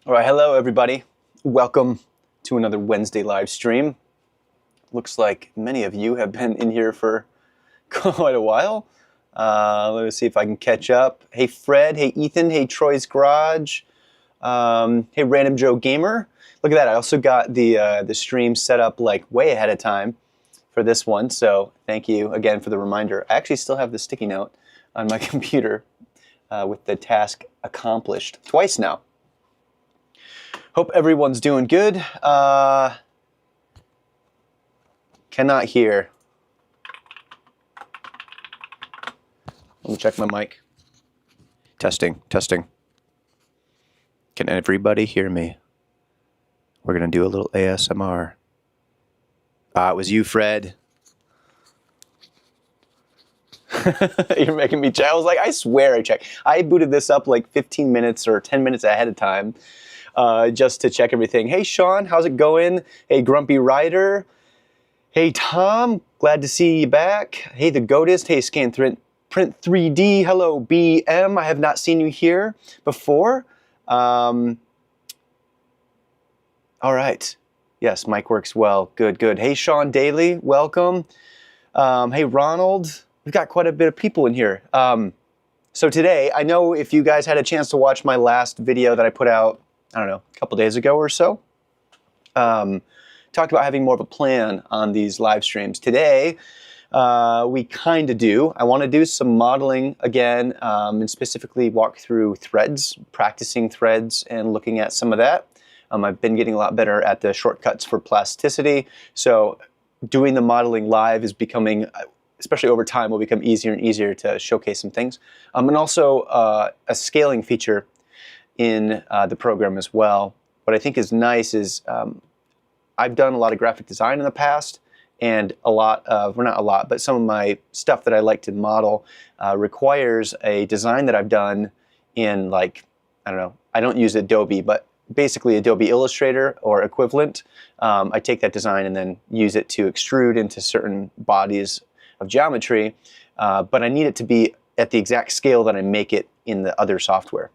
All right, hello everybody. Welcome to another Wednesday live stream. Looks like many of you have been in here for quite a while. Let me see if I can catch up. Hey Fred, hey Ethan, hey Troy's Garage, hey Random Joe Gamer. Look at that, I also got the stream set up like way ahead of time for this one, so thank you again for the reminder. I actually still have the sticky note on my computer with the task accomplished twice now. Hope everyone's doing good. Cannot hear. Let me check my mic. Testing, testing. Can everybody hear me? We're going to do a little ASMR. It was you, Fred. You're making me check. I was like, I swear I checked. I booted this up like 15 minutes or 10 minutes ahead of time. Just to check everything. Hey, Sean, how's it going? Hey, Grumpy Rider. Hey, Tom, glad to see you back. Hey, The Goatist. Hey, Scan Print 3D. Hello, BM. I have not seen you here before. All right. Yes, mic works well. Good, good. Hey, Sean Daly, welcome. Hey, Ronald. We've got quite a bit of people in here. So today, I know if you guys had a chance to watch my last video that I put out, I don't know, a couple days ago or so, talked about having more of a plan on these live streams. Today, we kind of do. I want to do some modeling again, and specifically walk through threads, practicing threads and looking at some of that. I've been getting a lot better at the shortcuts for plasticity, so doing the modeling live is becoming, especially over time, will become easier and easier to showcase some things. And also a scaling feature in the program as well. What I think is nice is I've done a lot of graphic design in the past, and a lot of, well, not a lot, but some of my stuff that I like to model requires a design that I've done in, like, I don't know, I don't use Adobe, but basically Adobe Illustrator or equivalent. I take that design and then use it to extrude into certain bodies of geometry, but I need it to be at the exact scale that I make it in the other software.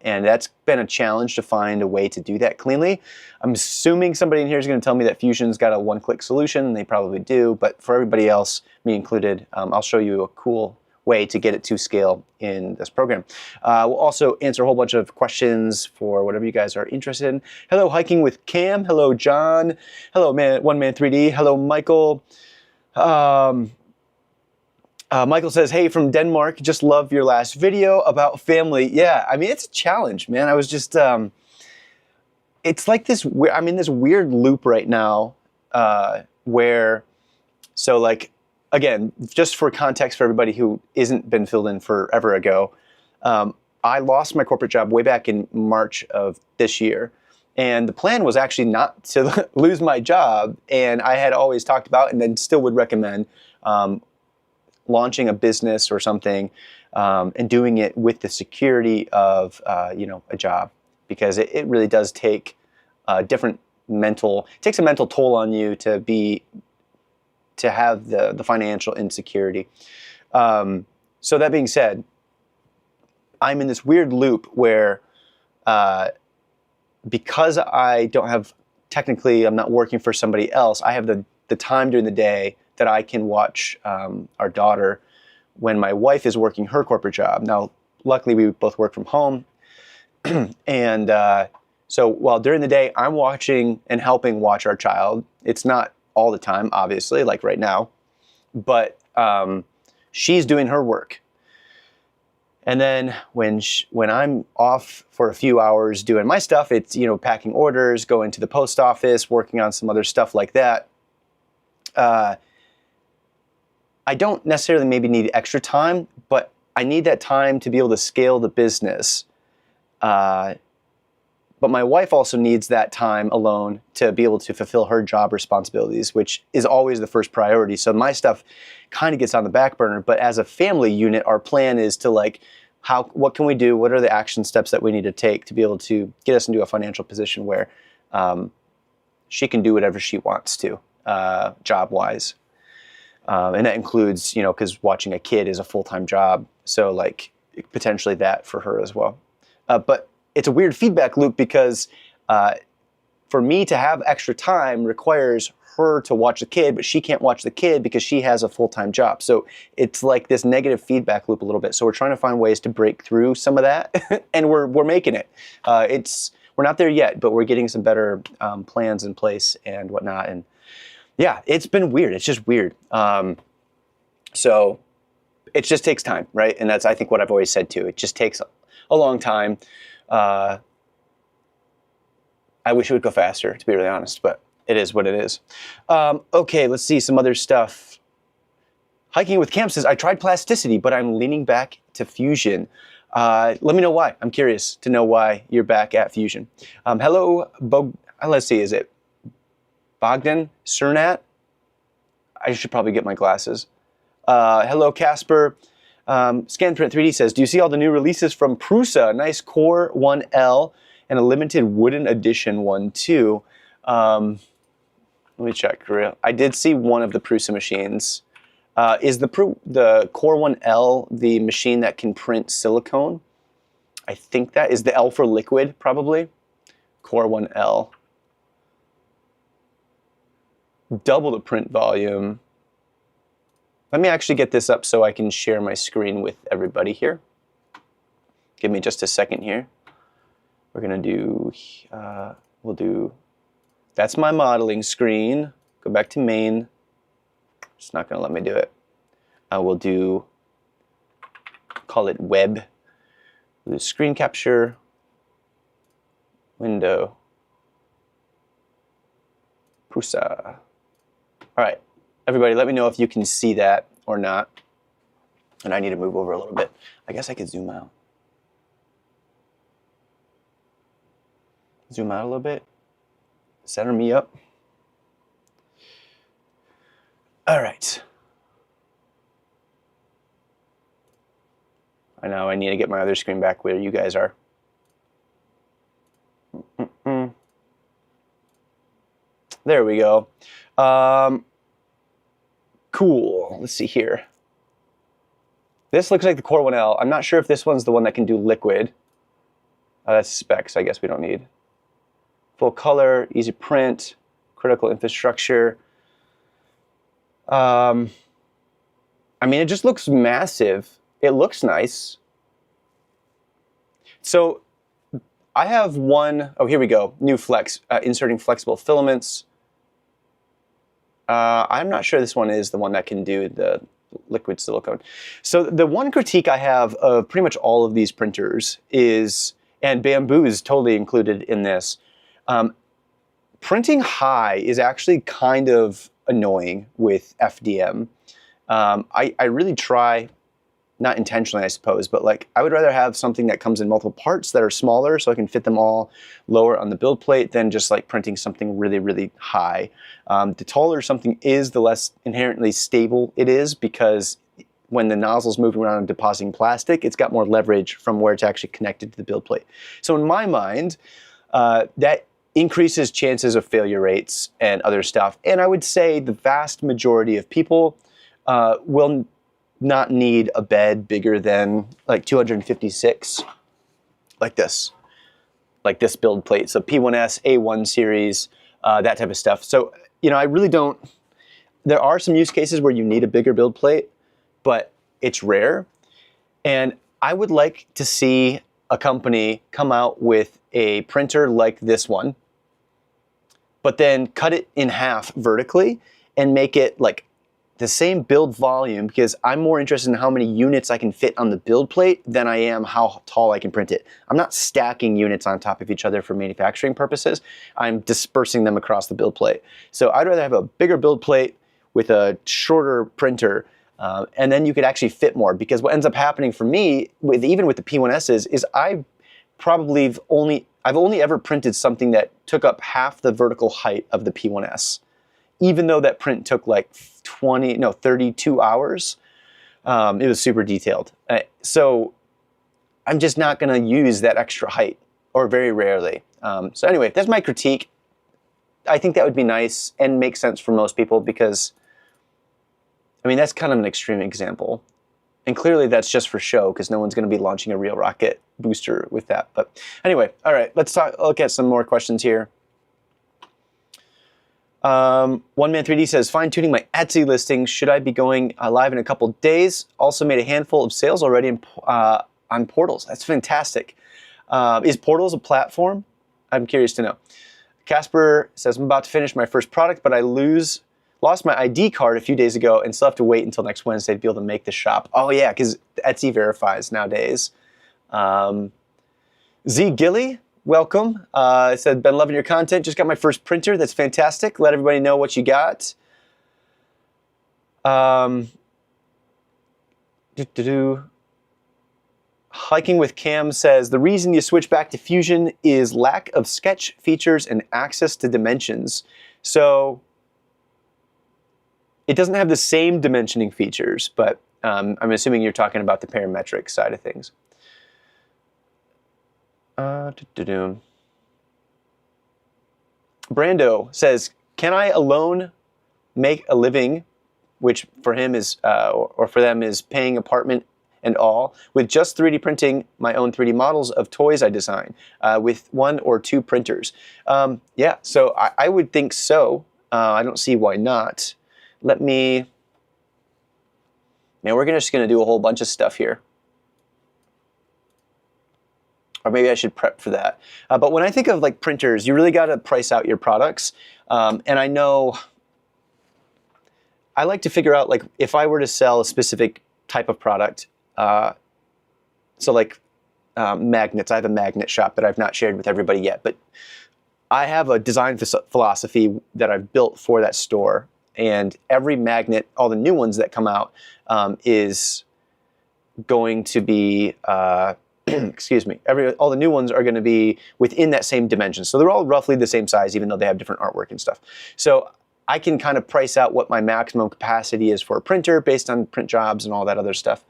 And that's been a challenge to find a way to do that cleanly. I'm assuming somebody in here is going to tell me that Fusion's got a one-click solution, and they probably do, but for everybody else, me included, I'll show you a cool way to get it to scale in this program. We'll also answer a whole bunch of questions for whatever you guys are interested in. Hello, Hiking with Cam. Hello, John. Hello, One Man 3D. Hello, Michael. Michael says, hey, from Denmark, just love your last video about family. Yeah, I mean, it's a challenge, man. I was just, it's like this, I'm in this weird loop right now where, so like, again, just for context for everybody who isn't been filled in forever ago, I lost my corporate job way back in March of this year. And the plan was actually not to lose my job. And I had always talked about, and then still would recommend, launching a business or something and doing it with the security of you know, a job, because it really does take a different mental, it takes a mental toll on you to have the financial insecurity. So that being said, I'm in this weird loop where because I don't have, technically I'm not working for somebody else, I have the time during the day that I can watch our daughter when my wife is working her corporate job. Now, luckily, we both work from home. And so while during the day, I'm watching and helping watch our child. It's not all the time, obviously, like right now. But she's doing her work. And then when I'm off for a few hours doing my stuff, it's, you know, packing orders, going to the post office, working on some other stuff like that. I don't necessarily maybe need extra time, but I need that time to be able to scale the business. But my wife also needs that time alone to be able to fulfill her job responsibilities, which is always the first priority. So my stuff kind of gets on the back burner, but as a family unit, our plan is to, like, what can we do? What are the action steps that we need to take to be able to get us into a financial position where she can do whatever she wants to, job-wise. And that includes, you know, because watching a kid is a full-time job. So, like, potentially that for her as well. But it's a weird feedback loop because for me to have extra time requires her to watch the kid, but she can't watch the kid because she has a full-time job. So it's like this negative feedback loop a little bit. So we're trying to find ways to break through some of that, and we're making it. We're not there yet, but we're getting some better plans in place and whatnot. And yeah, it's been weird. It's just weird. So it just takes time, right? And that's, I think, what I've always said too. It just takes a long time. I wish it would go faster, to be really honest, but it is what it is. Okay, let's see some other stuff. Hiking with Camp says, I tried plasticity, but I'm leaning back to fusion. Let me know why. I'm curious to know why you're back at fusion. Hello, let's see, is it Bogdan Cernat? I should probably get my glasses. Hello, Casper. Scanprint 3D says, do you see all the new releases from Prusa? Nice Core 1L and a limited wooden edition one too. Let me check. I did see one of the Prusa machines. Is the Core 1L the machine that can print silicone? I think that is the L for liquid, probably. Core 1L. Double the print volume. Let me actually get this up so I can share my screen with everybody here. Give me just a second here. We're gonna do, we'll do, that's my modeling screen. Go back to main. It's not gonna let me do it. We'll do, call it web. We'll do screen capture, window, Prusa. All right, everybody, let me know if you can see that or not. And I need to move over a little bit. I guess I could zoom out. Zoom out a little bit. Center me up. All right. I know I need to get my other screen back where you guys are. There we go. Cool. Let's see here. This looks like the Core 1L. I'm not sure if this one's the one that can do liquid. That's specs, I guess we don't need. Full color, easy print, critical infrastructure. I mean, it just looks massive. It looks nice. So I have one, oh, here we go. New flex, inserting flexible filaments. I'm not sure this one is the one that can do the liquid silicone. So the one critique I have of pretty much all of these printers is, and Bamboo is totally included in this, printing high is actually kind of annoying with FDM. I really try, not intentionally I suppose, but like I would rather have something that comes in multiple parts that are smaller so I can fit them all lower on the build plate than just like printing something really, really high. The taller something is, the less inherently stable it is, because when the nozzle's moving around and depositing plastic, it's got more leverage from where it's actually connected to the build plate. So in my mind, that increases chances of failure rates and other stuff. And I would say the vast majority of people will not need a bed bigger than like 256, like this build plate. So P1S, A1 series, that type of stuff. So, you know, I really don't, there are some use cases where you need a bigger build plate, but it's rare. And I would like to see a company come out with a printer like this one, but then cut it in half vertically and make it like the same build volume, because I'm more interested in how many units I can fit on the build plate than I am how tall I can print it. I'm not stacking units on top of each other for manufacturing purposes. I'm dispersing them across the build plate. So I'd rather have a bigger build plate with a shorter printer, and then you could actually fit more, because what ends up happening for me, even with the P1Ss, is I've only ever printed something that took up half the vertical height of the P1S. Even though that print took like 32 hours, it was super detailed. So I'm just not gonna use that extra height, or very rarely. So anyway, that's my critique. I think that would be nice and make sense for most people, because, I mean, that's kind of an extreme example. And clearly that's just for show because no one's going to be launching a real rocket booster with that. But anyway, all right, let's look at some more questions here. One Man 3D says, fine-tuning my Etsy listing. Should I be going live in a couple days? Also made a handful of sales already on Portals. That's fantastic. Is Portals a platform? I'm curious to know. Casper says, I'm about to finish my first product, but I lost my ID card a few days ago and still have to wait until next Wednesday to be able to make the shop. Oh yeah, because Etsy verifies nowadays. Z Gilly, welcome. It said, been loving your content. Just got my first printer. That's fantastic. Let everybody know what you got. Hiking with Cam says, the reason you switch back to Fusion is lack of sketch features and access to dimensions. So it doesn't have the same dimensioning features, but I'm assuming you're talking about the parametric side of things. Brando says, can I alone make a living, which for him is, or for them is paying apartment and all, with just 3D printing my own 3D models of toys I design with 1 or 2 printers? Yeah, so I would think so. I don't see why not. Let me, man, we're just gonna do a whole bunch of stuff here. Or maybe I should prep for that. But when I think of like printers, you really gotta price out your products. And I know, I like to figure out like if I were to sell a specific type of product, so like magnets, I have a magnet shop that I've not shared with everybody yet, but I have a design philosophy that I've built for that store. And every magnet, all the new ones that come out, is going to be, excuse me, all the new ones are going to be within that same dimension. So they're all roughly the same size, even though they have different artwork and stuff. So I can kind of price out what my maximum capacity is for a printer based on print jobs and all that other stuff.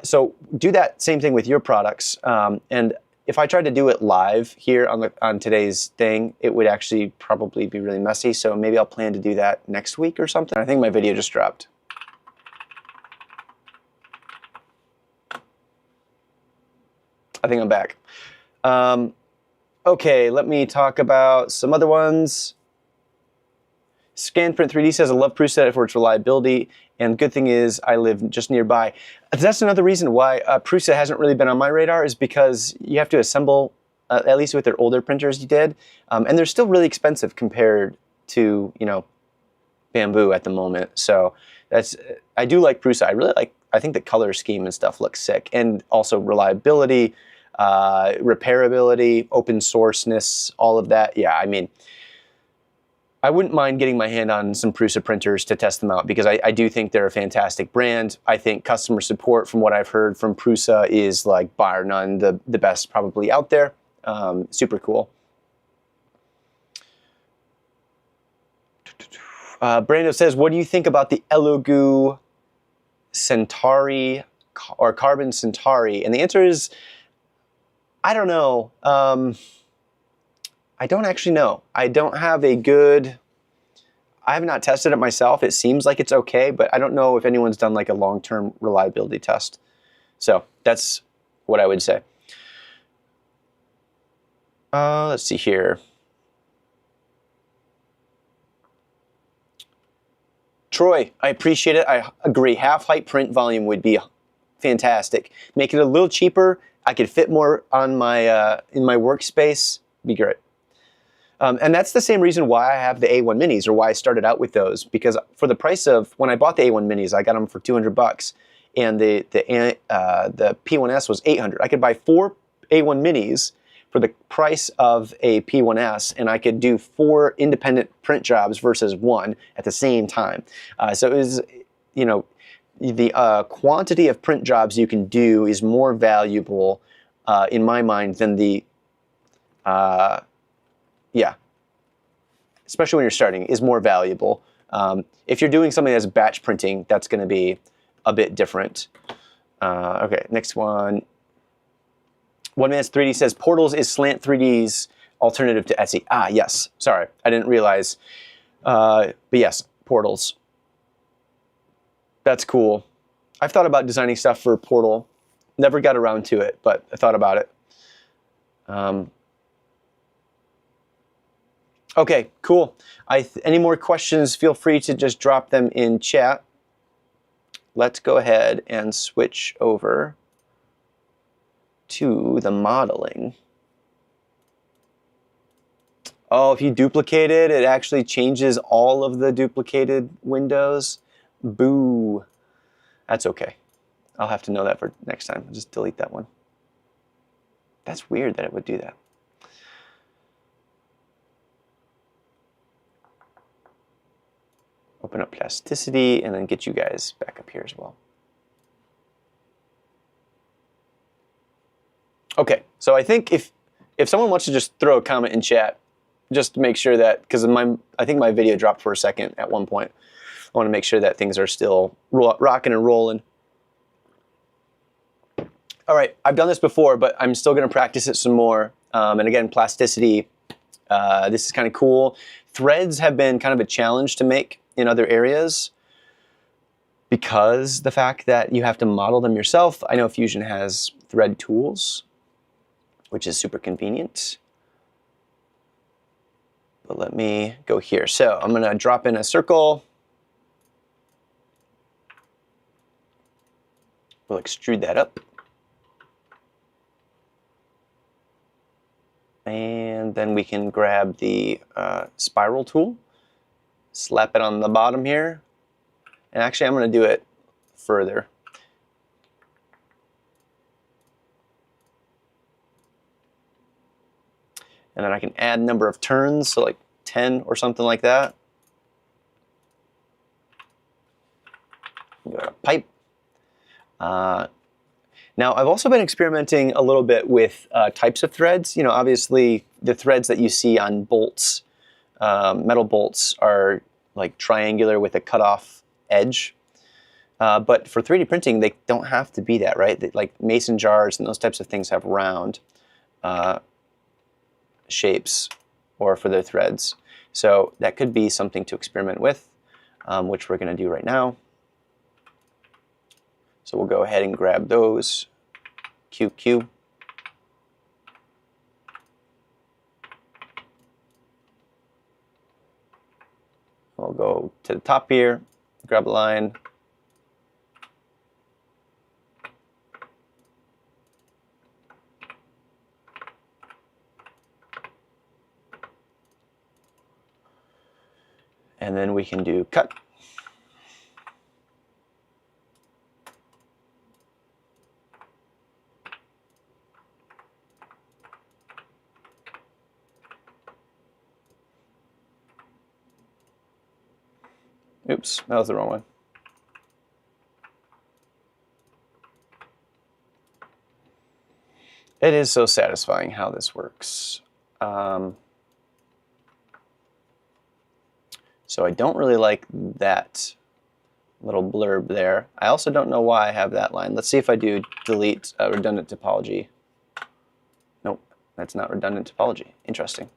So do that same thing with your products. And if I tried to do it live here on today's thing, it would actually probably be really messy. So maybe I'll plan to do that next week or something. I think my video just dropped. I think I'm back. Okay, let me talk about some other ones. ScanPrint3D says, I love Prusa for its reliability, and the good thing is I live just nearby. That's another reason why Prusa hasn't really been on my radar, is because you have to assemble, at least with their older printers you did, and they're still really expensive compared to, you know, Bamboo at the moment. So that's, I do like Prusa. I think the color scheme and stuff looks sick, and also reliability, repairability, open sourceness, all of that. Yeah, I mean, I wouldn't mind getting my hand on some Prusa printers to test them out, because I do think they're a fantastic brand. I think customer support, from what I've heard from Prusa, is like bar none the best probably out there. Super cool. Brando says, what do you think about the Elegoo Centauri or Carbon Centauri? And the answer is, I don't know. I don't actually know. I don't have a good, I have not tested it myself. It seems like it's okay, but I don't know if anyone's done like a long-term reliability test. So that's what I would say. Let's see here. Troy, I appreciate it. I agree. Half-height print volume would be fantastic. Make it a little cheaper. I could fit more on my in my workspace. Be great. And that's the same reason why I have the A1 minis, or why I started out with those, because for the price of, when I bought the A1 minis, I got them for $200, and the P1S was $800. I could buy 4 A1 minis for the price of a P1S, and I could do 4 independent print jobs versus 1 at the same time. So it was, you know, the quantity of print jobs you can do is more valuable in my mind than the yeah, especially when you're starting, is more valuable. If you're doing something that's batch printing, that's going to be a bit different. Okay, next one. One Man's 3D says, Portals is Slant 3D's alternative to Etsy. Ah, yes. Sorry, I didn't realize. But yes, Portals. That's cool. I've thought about designing stuff for Portal. Never got around to it, but I thought about it. Okay, cool. Any more questions, feel free to just drop them in chat. Let's go ahead and switch over to the modeling. Oh, if you duplicate it, it actually changes all of the duplicated windows. Boo. That's okay. I'll have to know that for next time. I'll just delete that one. That's weird that it would do that. Open up plasticity and then get you guys back up here as well. Okay, so I think if someone wants to just throw a comment in chat, just to make sure that, because I think my video dropped for a second at one point. I want to make sure that things are still rocking and rolling. All right, I've done this before, but I'm still going to practice it some more. And again, plasticity, this is kind of cool. Threads have been kind of a challenge to make in other areas because the fact that you have to model them yourself. I know Fusion has thread tools, which is super convenient. But let me go here. So I'm going to drop in a circle. We'll extrude that up. And then we can grab the spiral tool, slap it on the bottom here. And actually, I'm going to do it further. And then I can add number of turns, so like 10 or something like that. Go to pipe. Now, I've also been experimenting a little bit with types of threads. You know, obviously, the threads that you see on bolts, metal bolts, are like triangular with a cutoff edge. But for 3D printing, they don't have to be that, right? Like mason jars and those types of things have round shapes or for their threads. So that could be something to experiment with, which we're going to do right now. So we'll go ahead and grab those, QQ. We'll go to the top here, grab a line. And then we can do cut. Oops, that was the wrong one. It is so satisfying how this works. So I don't really like that little blurb there. I also don't know why I have that line. Let's see if I do delete redundant topology. Nope, that's not redundant topology. Interesting.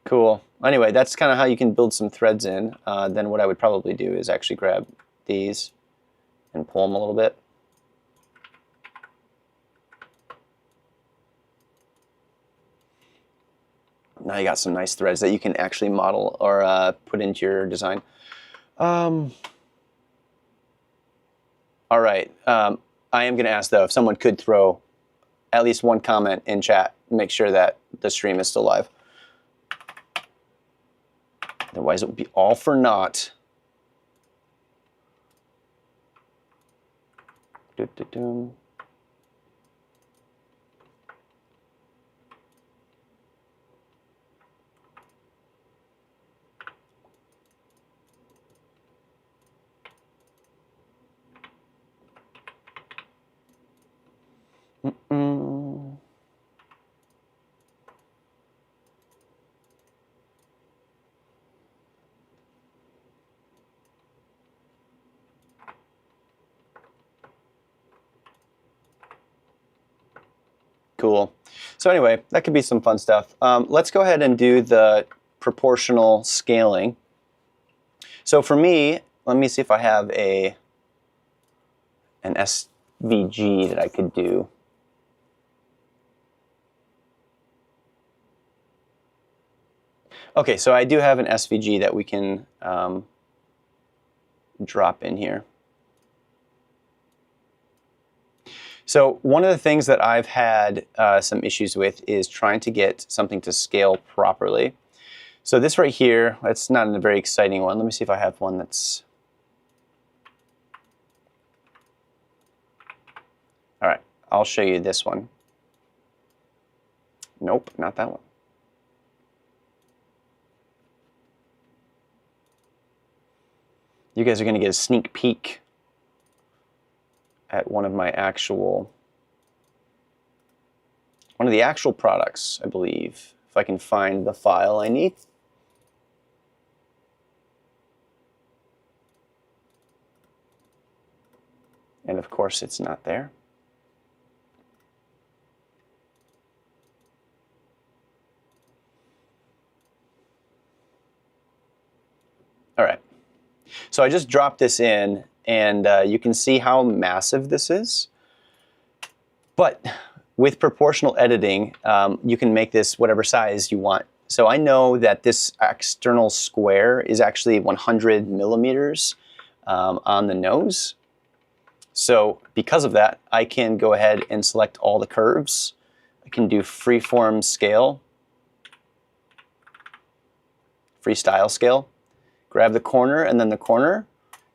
Cool. Anyway, that's kind of how you can build some threads in. Then what I would probably do is actually grab these and pull them a little bit. Now you got some nice threads that you can actually model or put into your design. All right. I am going to ask, though, if someone could throw at least one comment in chat, make sure that the stream is still live. Otherwise, it would be all for naught. Doo-doo-doo. Cool. So anyway, that could be some fun stuff. Let's go ahead and do the proportional scaling. So for me, let me see if I have an SVG that I could do. Okay, so I do have an SVG that we can drop in here. So one of the things that I've had some issues with is trying to get something to scale properly. So this right here, that's not a very exciting one. Let me see if I have one that's... All right, I'll show you this one. Nope, not that one. You guys are going to get a sneak peek at one of the actual products, I believe, if I can find the file I need. And of course, it's not there. All right. So I just dropped this in, and you can see how massive this is. But with proportional editing, you can make this whatever size you want. So I know that this external square is actually 100 millimeters on the nose. So because of that, I can go ahead and select all the curves. I can do freeform scale, freestyle scale. Grab the corner and then the corner.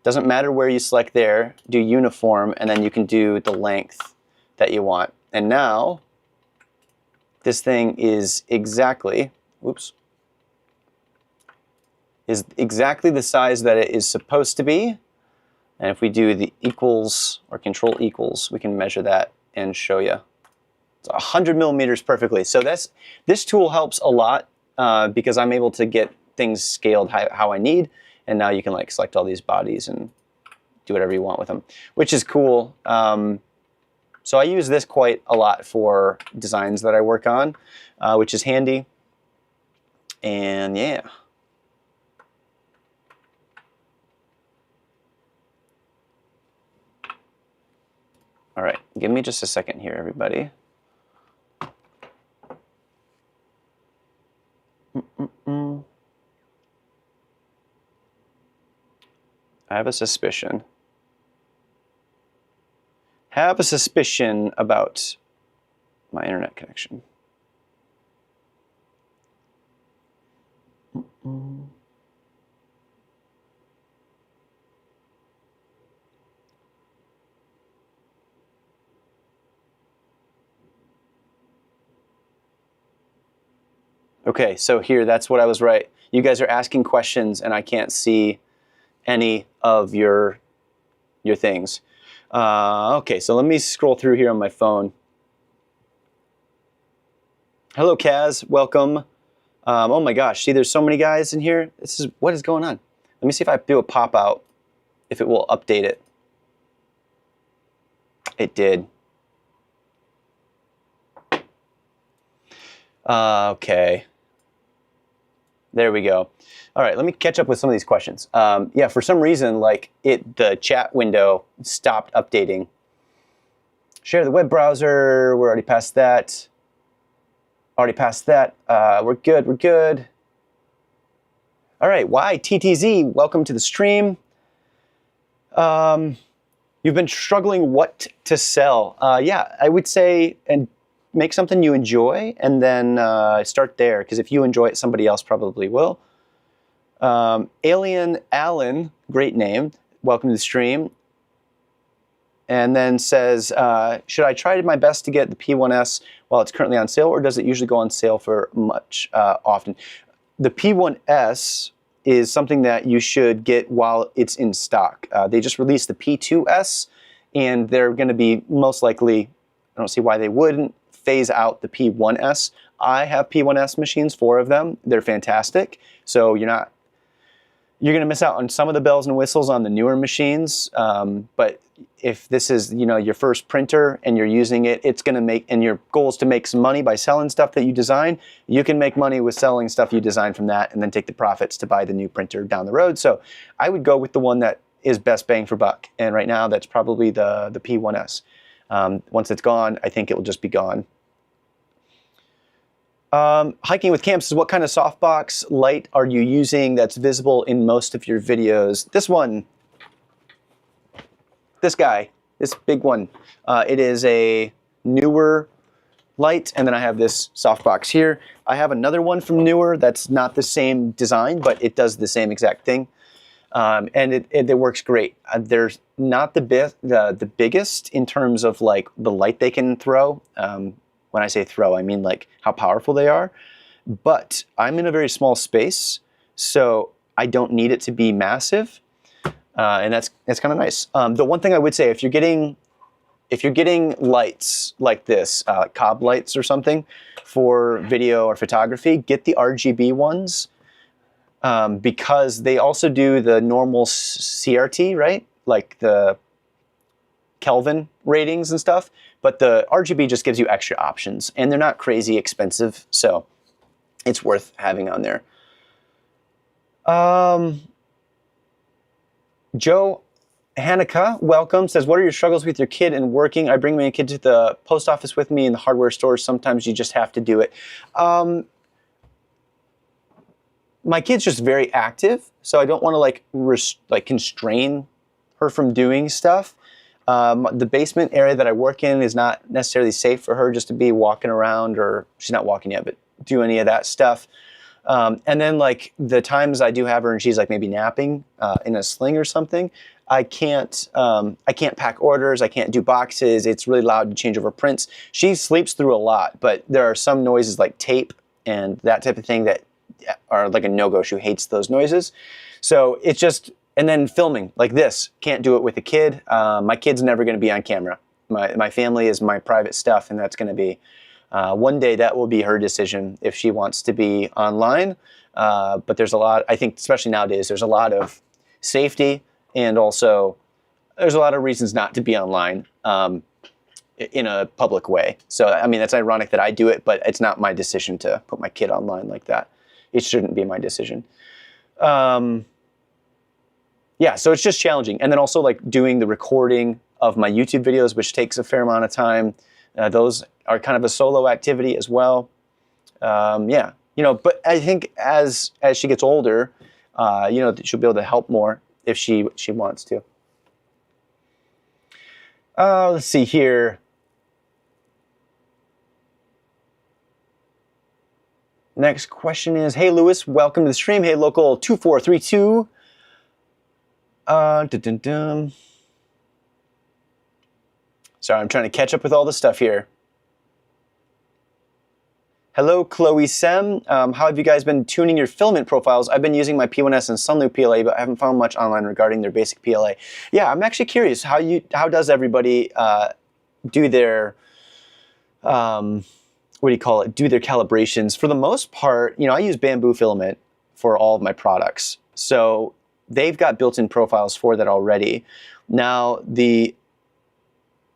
Doesn't matter where you select there, do uniform, and then you can do the length that you want. And now, this thing is exactly, is exactly the size that it is supposed to be. And if we do the equals or control equals, we can measure that and show you. It's 100 millimeters perfectly. So this tool helps a lot because I'm able to get things scaled how I need. And now you can like select all these bodies and do whatever you want with them, which is cool. So I use this quite a lot for designs that I work on, which is handy. And yeah. All right, give me just a second here, everybody. I have a suspicion. Have a suspicion about my internet connection. Okay, so here, that's what I was right. You guys are asking questions and I can't see any of your things. Okay, so let me scroll through here on my phone. Hello, Kaz, welcome. Oh my gosh, see there's so many guys in here. What is going on? Let me see if I do a pop out, if it will update it. It did. Okay. There we go. All right, let me catch up with some of these questions. Yeah, for some reason, like the chat window stopped updating. Share the web browser. We're already past that. Already past that. We're good. We're good. All right. Why TTZ? Welcome to the stream. You've been struggling what to sell. Yeah, I would say and make something you enjoy, and then start there. Because if you enjoy it, somebody else probably will. Alien Allen, great name. Welcome to the stream. And then says, should I try my best to get the P1S while it's currently on sale, or does it usually go on sale for much often? The P1S is something that you should get while it's in stock. They just released the P2S, and they're going to be most likely, I don't see why they wouldn't, phase out the P1S. I have P1S machines, 4 of them. They're fantastic. So you're not You're going to miss out on some of the bells and whistles on the newer machines, but if this is, you know, your first printer and you're using it, it's going to make, and your goal is to make some money by selling stuff that you design, you can make money with selling stuff you design from that and then take the profits to buy the new printer down the road. So I would go with the one that is best bang for buck. And right now that's probably the P1S. Once it's gone, I think it will just be gone. Hiking with camps is what kind of softbox light are you using that's visible in most of your videos? This one, this guy, this big one. It is a newer light, and then I have this softbox here. I have another one from newer that's not the same design, but it does the same exact thing. And it works great. They're not the biggest in terms of like the light they can throw. When I say throw, I mean like how powerful they are. But I'm in a very small space, so I don't need it to be massive, and that's kind of nice. The one thing I would say, if you're getting lights like this, cob lights or something for video or photography, get the RGB ones, because they also do the normal CRT, right? Like the Kelvin ratings and stuff, but the RGB just gives you extra options, and they're not crazy expensive, so it's worth having on there. Joe Hanukkah, welcome, says, what are your struggles with your kid and working? I bring my kid to the post office with me in the hardware stores. Sometimes you just have to do it. My kid's just very active, so I don't want to like constrain her from doing stuff. The basement area that I work in is not necessarily safe for her just to be walking around, or she's not walking yet, but do any of that stuff. And then like the times I do have her and she's like maybe napping in a sling or something, I can't pack orders, I can't do boxes. It's really loud to change over prints. She sleeps through a lot, but there are some noises like tape and that type of thing that are like a no-go. She hates those noises. So it's just, and then filming like this, can't do it with a kid. My kid's never going to be on camera. My family is my private stuff, and that's going to be, one day that will be her decision if she wants to be online. But there's a lot, I think, especially nowadays, there's a lot of safety, and also there's a lot of reasons not to be online in a public way. So, I mean, that's ironic that I do it, but it's not my decision to put my kid online like that. It shouldn't be my decision. Yeah, so it's just challenging. And then also like doing the recording of my YouTube videos, which takes a fair amount of time. Those are kind of a solo activity as well. Yeah, you know, but I think as she gets older, you know, she'll be able to help more if she wants to. Let's see here. Next question is, hey Lewis, welcome to the stream. Hey local 2432. Sorry, I'm trying to catch up with all the stuff here. Hello, Chloe Sem. How have you guys been tuning your filament profiles? I've been using my P1S and Sunloop PLA, but I haven't found much online regarding their basic PLA. Yeah, I'm actually curious, how does everybody do their, what do you call it, do their calibrations? For the most part, you know, I use bamboo filament for all of my products. So they've got built-in profiles for that already. Now, the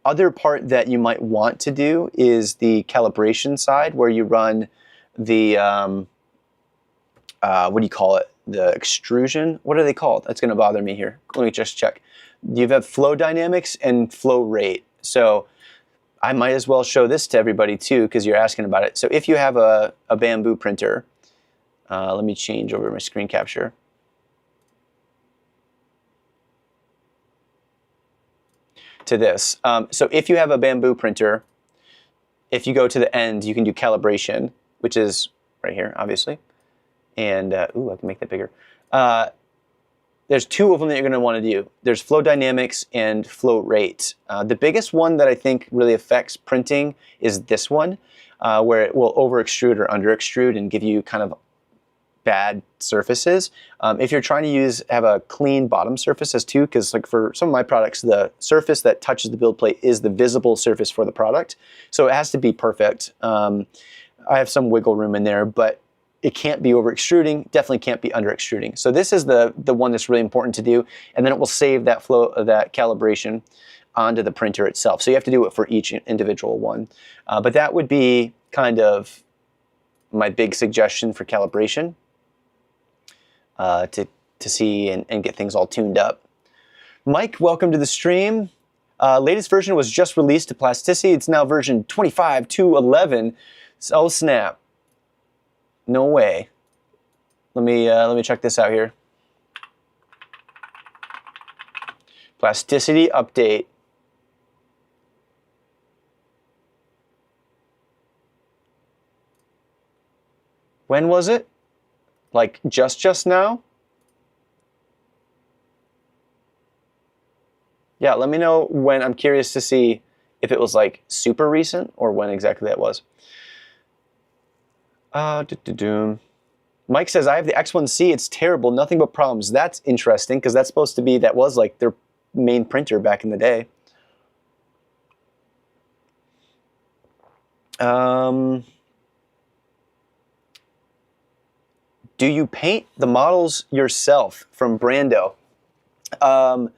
other part that you might want to do is the calibration side, where you run the, what do you call it? The extrusion? What are they called? That's going to bother me here. Let me just check. You have flow dynamics and flow rate. So I might as well show this to everybody too, because you're asking about it. So if you have a bamboo printer, let me change over my screen capture. To this. So if you have a bamboo printer, if you go to the end, you can do calibration, which is right here, obviously. And, ooh, I can make that bigger. There's two of them that you're going to want to do. There's flow dynamics and flow rate. The biggest one that I think really affects printing is this one, where it will over extrude or under extrude and give you kind of bad surfaces. If you're trying to have a clean bottom surface as too, because like for some of my products, the surface that touches the build plate is the visible surface for the product. So it has to be perfect. I have some wiggle room in there, but it can't be over extruding, definitely can't be under extruding. So this is the one that's really important to do, and then it will save that flow of that calibration onto the printer itself. So you have to do it for each individual one. But that would be kind of my big suggestion for calibration to see and get things all tuned up. Mike, welcome to the stream. Latest version was just released to Plasticity. It's now version 25.2.11. Oh snap! No way. Let me check this out here. Plasticity update. When was it? Like just now? Yeah, let me know when. I'm curious to see if it was like super recent or when exactly that was. Mike says, I have the X1C, it's terrible, nothing but problems. That's interesting, because that's supposed to be, that was like their main printer back in the day. Do you paint the models yourself from Brando? I'm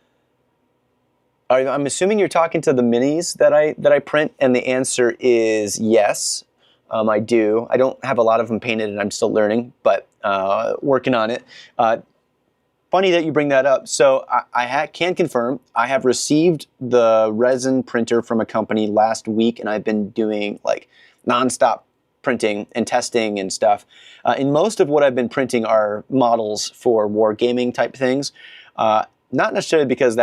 assuming you're talking to the minis that I print, and the answer is yes. I do. I don't have a lot of them painted, and I'm still learning, but working on it. Funny that you bring that up. So I can confirm I have received the resin printer from a company last week, and I've been doing like nonstop printing and testing and stuff. And most of what I've been printing are models for wargaming type things. Not necessarily because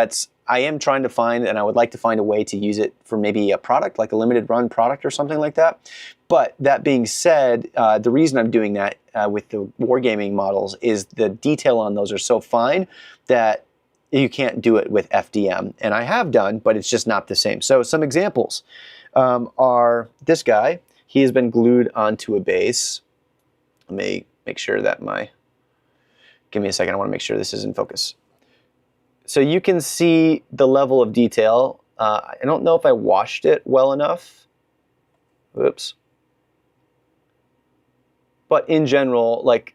I am trying to find, and I would like to find a way to use it for maybe a product, like a limited run product or something like that. But that being said, the reason I'm doing that with the wargaming models is the detail on those are so fine that you can't do it with FDM. And I have done, but it's just not the same. So some examples are this guy. He has been glued onto a base. Let me make sure that give me a second, I want to make sure this is in focus. So you can see the level of detail. I don't know if I washed it well enough. Oops. But in general, like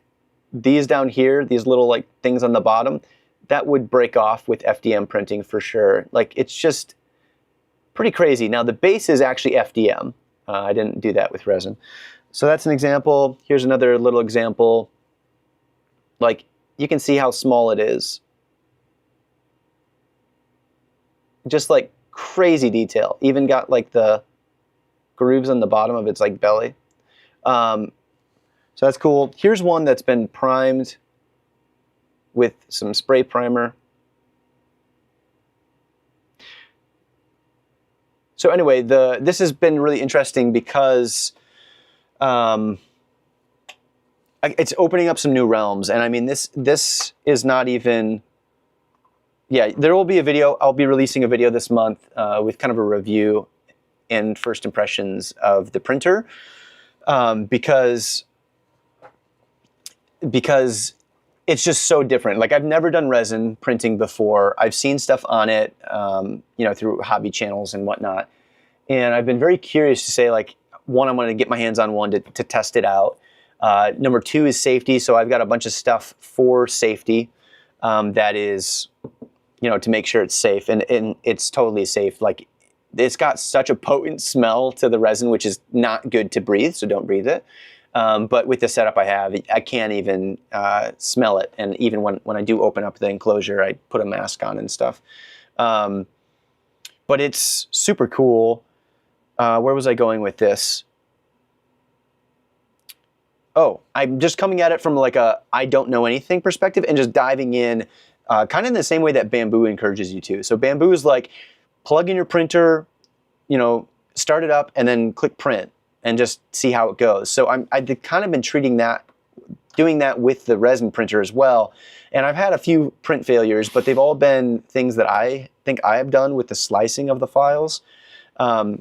these down here, these little like things on the bottom, that would break off with FDM printing for sure. Like it's just pretty crazy. Now the base is actually FDM. I didn't do that with resin. So that's an example. Here's another little example. Like you can see how small it is. Just like crazy detail. Even got like the grooves on the bottom of its like belly. So that's cool. Here's one that's been primed with some spray primer. So anyway, this has been really interesting because it's opening up some new realms. And I mean, this is not even. Yeah, there will be a video. I'll be releasing a video this month with kind of a review and first impressions of the printer because it's just so different. Like I've never done resin printing before. I've seen stuff on it, through hobby channels and whatnot. And I've been very curious to say, like, one, I'm going to get my hands on one to test it out. Number two is safety. So I've got a bunch of stuff for safety that is, to make sure it's safe, and it's totally safe. Like it's got such a potent smell to the resin, which is not good to breathe, so don't breathe it. But with the setup I have, I can't even smell it. And even when I do open up the enclosure, I put a mask on and stuff. But it's super cool. Where was I going with this? Oh, I'm just coming at it from like a I don't know anything perspective and just diving in kind of in the same way that Bamboo encourages you to. So Bamboo is like plug in your printer, start it up and then click print and just see how it goes. So I've kind of been doing that with the resin printer as well. And I've had a few print failures, but they've all been things that I think I have done with the slicing of the files. But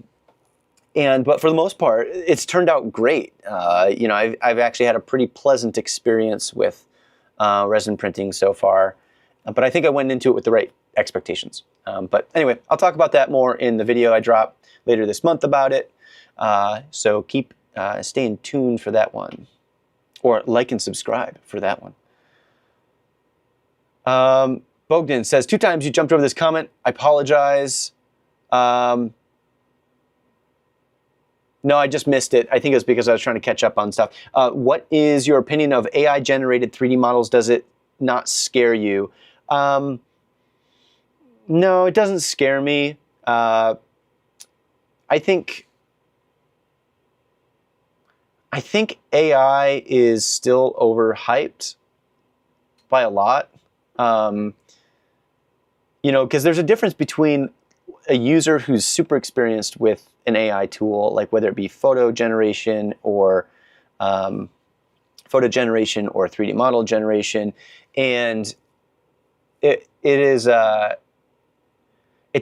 for the most part, it's turned out great. I've actually had a pretty pleasant experience with resin printing so far. But I think I went into it with the right expectations. But anyway, I'll talk about that more in the video I drop later this month about it. So keep staying tuned for that one. Or like and subscribe for that one. Bogdan says, 2 times you jumped over this comment. I apologize. No, I just missed it. I think it was because I was trying to catch up on stuff. What is your opinion of AI-generated 3D models? Does it not scare you? No, it doesn't scare me. I think AI is still overhyped by a lot. You know, because there's a difference between a user who's super experienced with an AI tool, like whether it be photo generation or 3D model generation, and it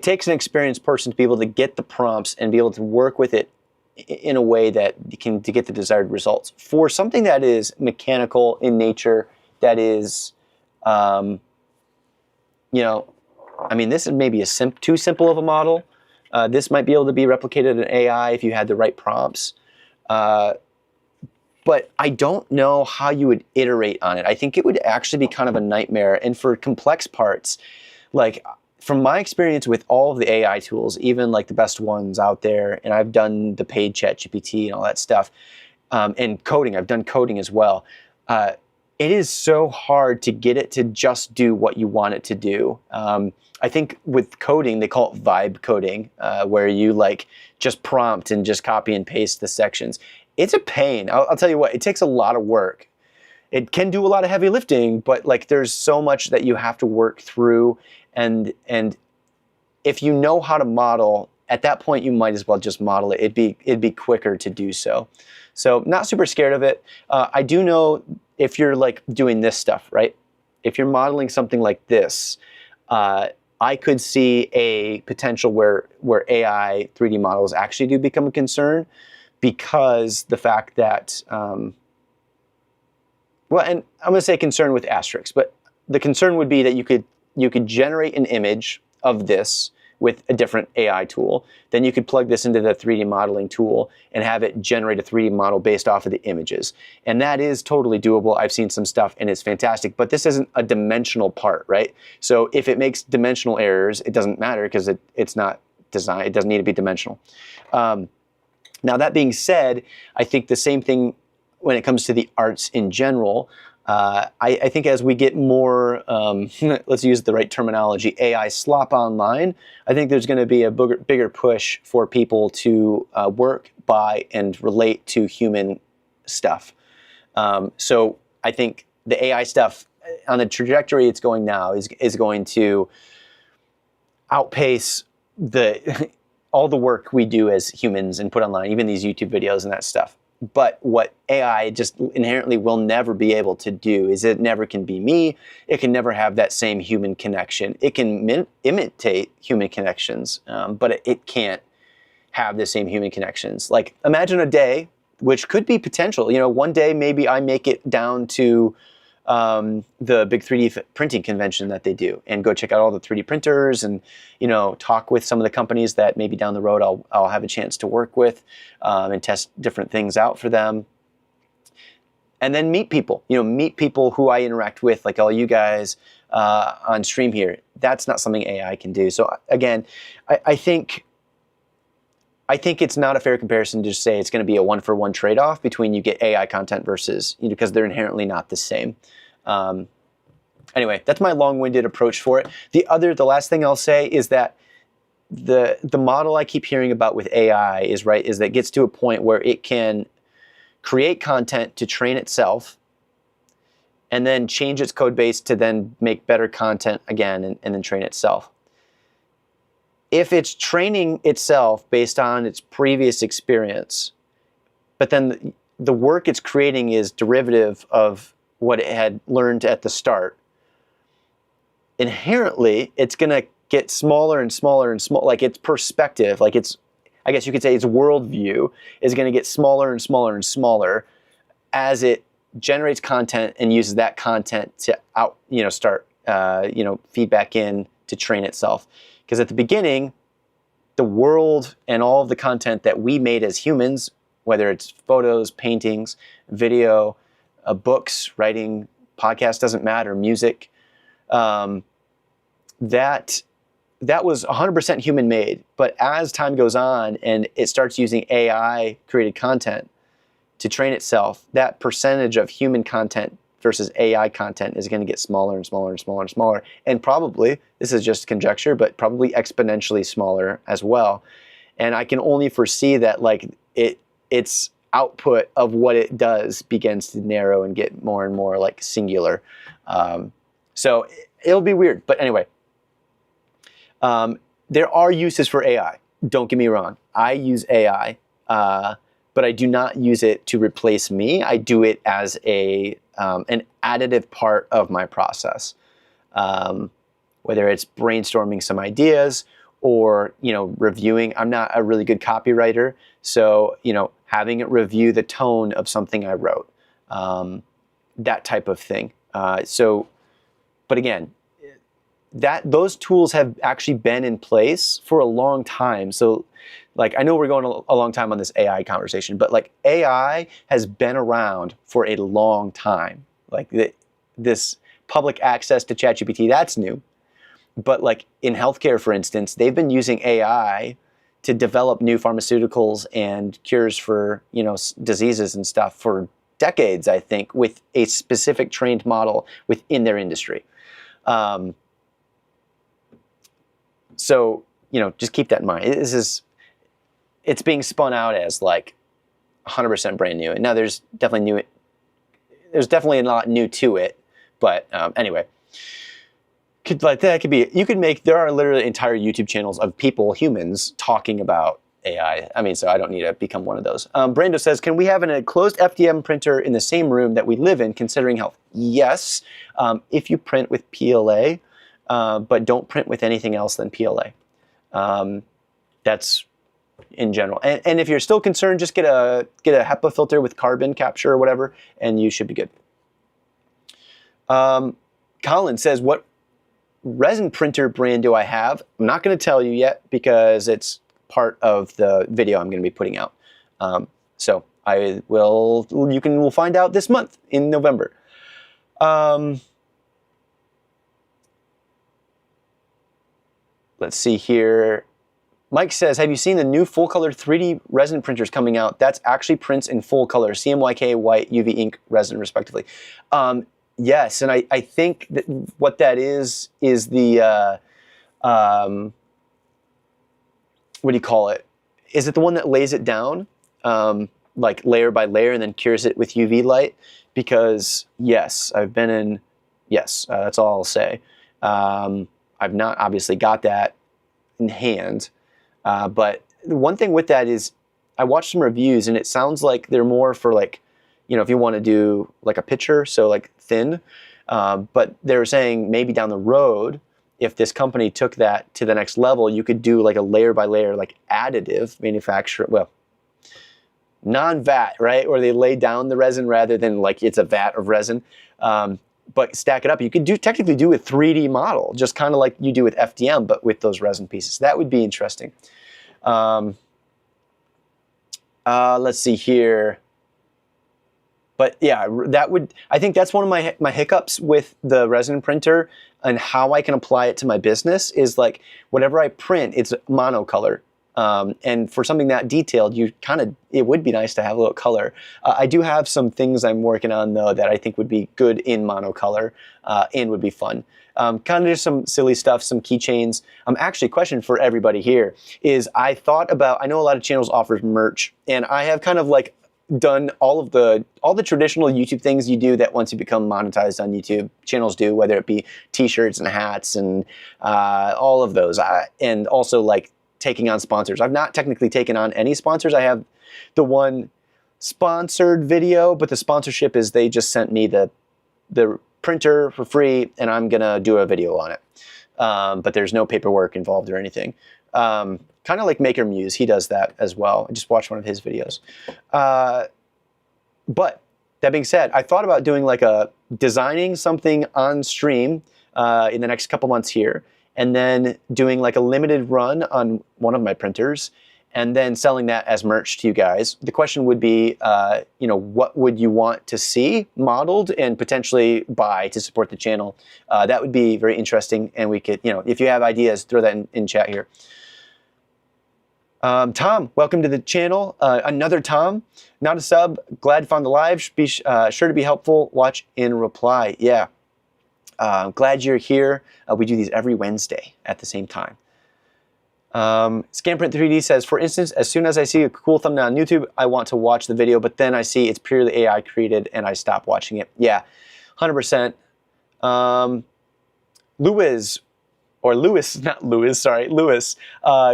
takes an experienced person to be able to get the prompts and be able to work with it in a way that to get the desired results. For something that is mechanical in nature, that is, you know, I mean, this is maybe too simple of a model. This might be able to be replicated in AI if you had the right prompts. But I don't know how you would iterate on it. I think it would actually be kind of a nightmare. And for complex parts, like from my experience with all of the AI tools, even like the best ones out there, and I've done the paid ChatGPT and all that stuff, and coding, I've done coding as well. It is so hard to get it to just do what you want it to do. I think with coding, they call it vibe coding, where you like just prompt and just copy and paste the sections. It's a pain. I'll tell you what, it takes a lot of work. It can do a lot of heavy lifting, but like there's so much that you have to work through. And if you know how to model, at that point you might as well just model it. It'd be quicker to do so. So not super scared of it. I do know if you're like doing this stuff, right? If you're modeling something like this, I could see a potential where AI 3D models actually do become a concern, because the fact that, well, and I'm going to say concern with asterisks, but the concern would be that you could generate an image of this with a different AI tool. Then you could plug this into the 3D modeling tool and have it generate a 3D model based off of the images. And that is totally doable. I've seen some stuff and it's fantastic, but this isn't a dimensional part, right? So if it makes dimensional errors, it doesn't matter because it's not designed, it doesn't need to be dimensional. Now that being said, I think the same thing when it comes to the arts in general. I think as we get more, let's use the right terminology, AI slop online, I think there's going to be a bigger push for people to work by and relate to human stuff. So I think the AI stuff on the trajectory it's going now is going to outpace all the work we do as humans and put online, even these YouTube videos and that stuff. But what AI just inherently will never be able to do is it never can be me. It can never have that same human connection. It can imitate human connections, but it can't have the same human connections. Like imagine a day, which could be potential. You know, one day maybe I make it down to the big 3D printing convention that they do and go check out all the 3D printers and, you know, talk with some of the companies that maybe down the road I'll have a chance to work with and test different things out for them. And then meet people who I interact with, like all you guys on stream here. That's not something AI can do. So again, I think it's not a fair comparison to just say it's going to be a one-for-one trade-off between you get AI content versus, you know, because they're inherently not the same. Anyway, that's my long-winded approach for it. The last thing I'll say is that the model I keep hearing about with AI is that it gets to a point where it can create content to train itself and then change its code base to then make better content again and then train itself. If it's training itself based on its previous experience, but then the work it's creating is derivative of what it had learned at the start, inherently it's going to get smaller and smaller and smaller. Like its perspective, like I guess you could say its worldview is going to get smaller and smaller and smaller as it generates content and uses that content to start feedback in to train itself. Because at the beginning, the world and all of the content that we made as humans, whether it's photos, paintings, video, books, writing, podcasts, doesn't matter, music. That was 100% human made. But as time goes on and it starts using AI created content to train itself, that percentage of human content versus AI content is going to get smaller and smaller and smaller and smaller. And probably, this is just conjecture, but probably exponentially smaller as well. And I can only foresee that like its output of what it does begins to narrow and get more and more like singular. So it'll be weird. But anyway, there are uses for AI. Don't get me wrong. I use AI, but I do not use it to replace me. I do it as an additive part of my process. Whether it's brainstorming some ideas or, reviewing. I'm not a really good copywriter, so, having it review the tone of something I wrote, that type of thing. But again, those tools have actually been in place for a long time. So like, I know we're going a long time on this AI conversation, but like AI has been around for a long time. Like this public access to ChatGPT, that's new. But like in healthcare, for instance, they've been using AI to develop new pharmaceuticals and cures for, diseases and stuff for decades, I think, with a specific trained model within their industry. So, just keep that in mind. It's being spun out as like 100% brand new. And now there's definitely a lot new to it. But anyway, there are literally entire YouTube channels of people, humans, talking about AI. I mean, so I don't need to become one of those. Brando says, can we have an enclosed FDM printer in the same room that we live in, considering health? Yes, if you print with PLA, but don't print with anything else than PLA. That's in general. And if you're still concerned, just get a HEPA filter with carbon capture or whatever, and you should be good. Colin says, what resin printer brand do I have? I'm not going to tell you yet because it's part of the video I'm going to be putting out. So we'll find out this month in November. Let's see here. Mike says, have you seen the new full color 3D resin printers coming out? That's actually prints in full color, CMYK, white, UV ink, resin, respectively. Yes, and I think that what that is the, what do you call it? Is it the one that lays it down, like layer by layer, and then cures it with UV light? Because yes, that's all I'll say. I've not obviously got that in hand, but the one thing with that is I watched some reviews and it sounds like they're more for like, if you want to do like a picture, so like thin, but they were saying maybe down the road, if this company took that to the next level, you could do like a layer by layer, like additive manufacture, well, non-vat, right? Where they lay down the resin rather than like it's a vat of resin. But stack it up. You could technically do a 3D model, just kind of like you do with FDM, but with those resin pieces. That would be interesting. Let's see here. But yeah, I think that's one of my hiccups with the resin printer and how I can apply it to my business is like whatever I print, it's monocolor. And for something that detailed, it would be nice to have a little color. I do have some things I'm working on though that I think would be good in monocolor and would be fun. Kind of just some silly stuff, some keychains. Actually, question for everybody here is I know a lot of channels offers merch, and I have kind of like done all the traditional YouTube things you do that once you become monetized on YouTube, channels do, whether it be t-shirts and hats and all of those, and also like taking on sponsors. I've not technically taken on any sponsors. I have the one sponsored video, but the sponsorship is they just sent me the printer for free and I'm gonna do a video on it. But there's no paperwork involved or anything. Kind of like Maker Muse, he does that as well. I just watched one of his videos. But that being said, I thought about doing like designing something on stream in the next couple months here, and then doing like a limited run on one of my printers, and then selling that as merch to you guys. The question would be, what would you want to see modeled and potentially buy to support the channel? That would be very interesting, and we could, if you have ideas, throw that in chat here. Tom, welcome to the channel. Another Tom, not a sub, glad to find the live. Be sure to be helpful, watch and reply. Yeah, glad you're here. We do these every Wednesday at the same time. Scamprint3D says, for instance, as soon as I see a cool thumbnail on YouTube, I want to watch the video, but then I see it's purely AI created and I stop watching it. Yeah, 100%. Lewis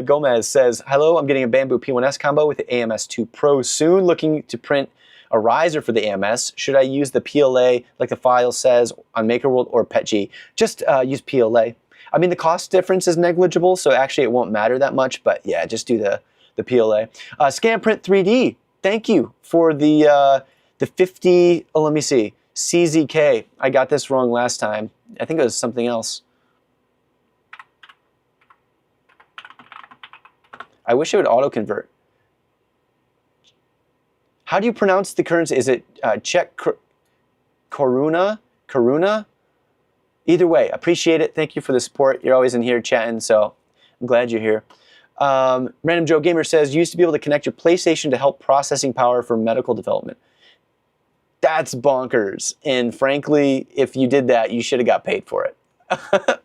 Gomez says, hello, I'm getting a Bamboo P1S combo with the AMS2 Pro soon, looking to print a riser for the AMS. Should I use the PLA like the file says on MakerWorld or PETG? Just use PLA. I mean, the cost difference is negligible, so actually it won't matter that much, but yeah, just do the PLA. Scamprint3D, thank you for the 50, let me see, CZK. I got this wrong last time. I think it was something else. I wish it would auto-convert. How do you pronounce the currency? Is it Czech Koruna? Koruna? Either way, appreciate it. Thank you for the support. You're always in here chatting, so I'm glad you're here. Random Joe Gamer says, you used to be able to connect your PlayStation to help processing power for medical development. That's bonkers. And frankly, if you did that, you should have got paid for it.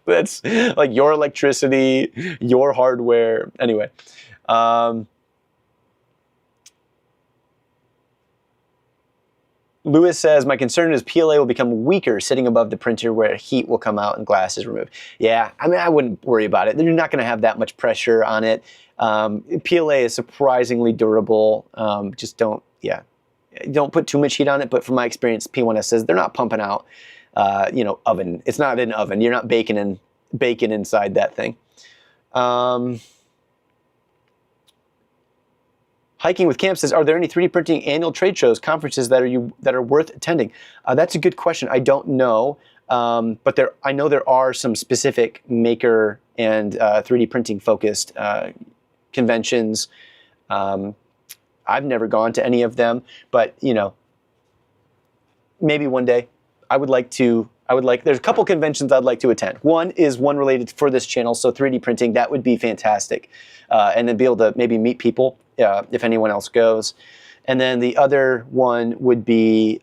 That's like your electricity, your hardware. Anyway. Lewis says, my concern is PLA will become weaker sitting above the printer where heat will come out and glass is removed. Yeah, I mean, I wouldn't worry about it. You're not going to have that much pressure on it. PLA is surprisingly durable. Just don't put too much heat on it. But from my experience, P1S says they're not pumping out, oven. It's not an oven. You're not baking inside that thing. Hiking with Camp says, are there any 3D printing annual trade shows, conferences that are worth attending? That's a good question. I don't know, but I know there are some specific maker and 3D printing focused conventions. I've never gone to any of them, but maybe one day. There's a couple conventions I'd like to attend. One is one related for this channel, so 3D printing, that would be fantastic. And then be able to maybe meet people if anyone else goes. And then the other one would be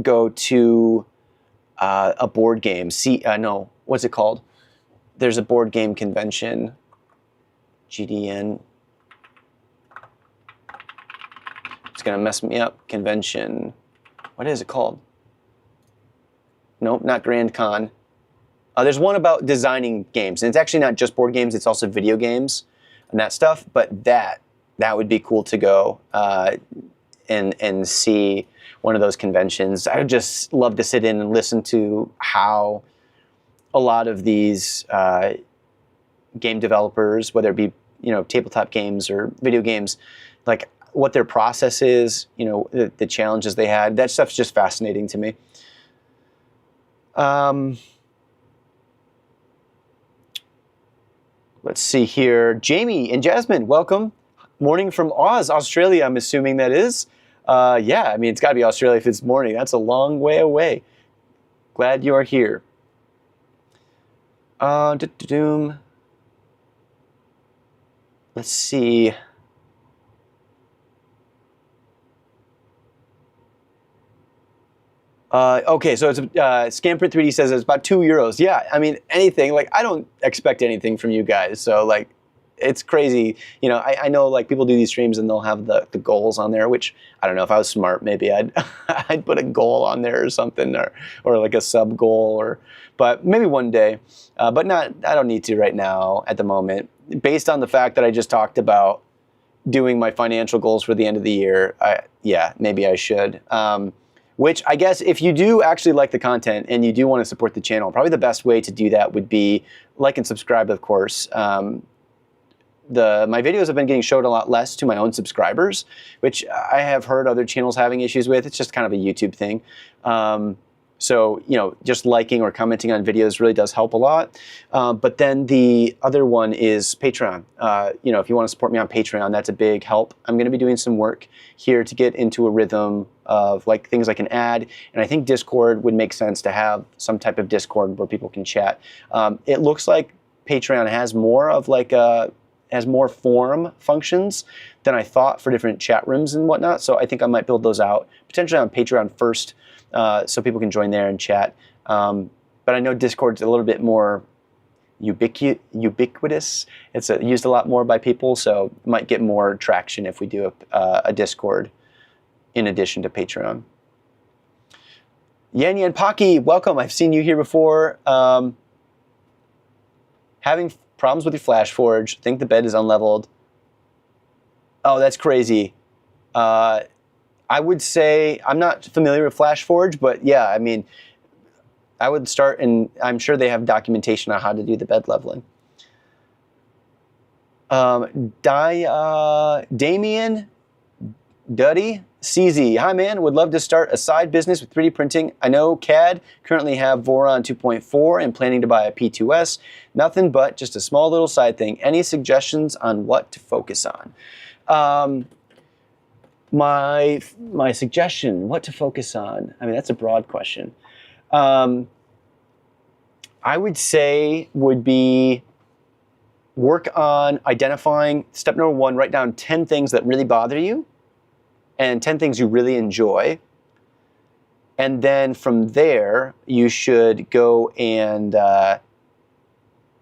go to a board game. What's it called? There's a board game convention, GDN. It's gonna mess me up, convention. What is it called? Nope, not Grand Con. There's one about designing games, and it's actually not just board games, it's also video games and that stuff, but that would be cool to go and see one of those conventions. I would just love to sit in and listen to how a lot of these game developers, whether it be tabletop games or video games, like what their process is, the challenges they had. That stuff's just fascinating to me. Let's see here. Jamie and Jasmine, welcome. Morning from Oz, Australia, I'm assuming that is. Yeah, I mean, it's got to be Australia if it's morning. That's a long way away. Glad you are here. Let's see. Okay, so it's Scamprint3D says it's about €2. Yeah, I mean, anything, like, I don't expect anything from you guys, so, like, it's crazy. I know, like, people do these streams and they'll have the goals on there, which, I don't know, if I was smart, maybe I'd I'd put a goal on there or something, or like a sub goal, but maybe one day, but I don't need to right now at the moment. Based on the fact that I just talked about doing my financial goals for the end of the year, yeah, maybe I should. Which I guess if you do actually like the content and you do want to support the channel, probably the best way to do that would be like and subscribe, of course. My videos have been getting showed a lot less to my own subscribers, which I have heard other channels having issues with. It's just kind of a YouTube thing. So, just liking or commenting on videos really does help a lot. But then the other one is Patreon. If you want to support me on Patreon, that's a big help. I'm going to be doing some work here to get into a rhythm of like things I can add. And I think Discord would make sense to have some type of Discord where people can chat. It looks like Patreon has more of has more forum functions than I thought for different chat rooms and whatnot. So I think I might build those out potentially on Patreon first. So people can join there and chat. But I know Discord's a little bit more ubiquitous. It's used a lot more by people, so might get more traction if we do a Discord in addition to Patreon. Yan Yan Pocky, welcome. I've seen you here before. Having problems with your FlashForge. Think the bed is unleveled. Oh, that's crazy. I would say, I'm not familiar with FlashForge, but yeah, I mean, I would start, and I'm sure they have documentation on how to do the bed leveling. Damien Duddy CZ, hi man, would love to start a side business with 3D printing. I know CAD, currently have Voron 2.4 and planning to buy a P2S. Nothing but just a small little side thing. Any suggestions on what to focus on? My suggestion, what to focus on? I mean, that's a broad question. I would say would be work on identifying, step number 1, write down 10 things that really bother you and 10 things you really enjoy. And then from there, you should go and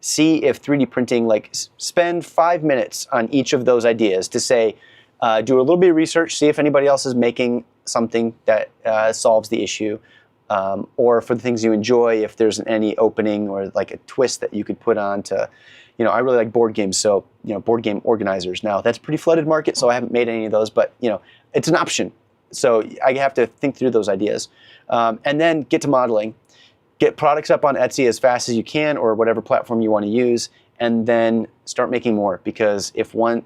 see if 3D printing, like spend 5 minutes on each of those ideas to say, do a little bit of research, see if anybody else is making something that solves the issue. Or for the things you enjoy, if there's any opening or like a twist that you could put on to, I really like board games, so, board game organizers. Now, that's a pretty flooded market, so I haven't made any of those, but, it's an option. So I have to think through those ideas. And then get to modeling. Get products up on Etsy as fast as you can or whatever platform you want to use, and then start making more, because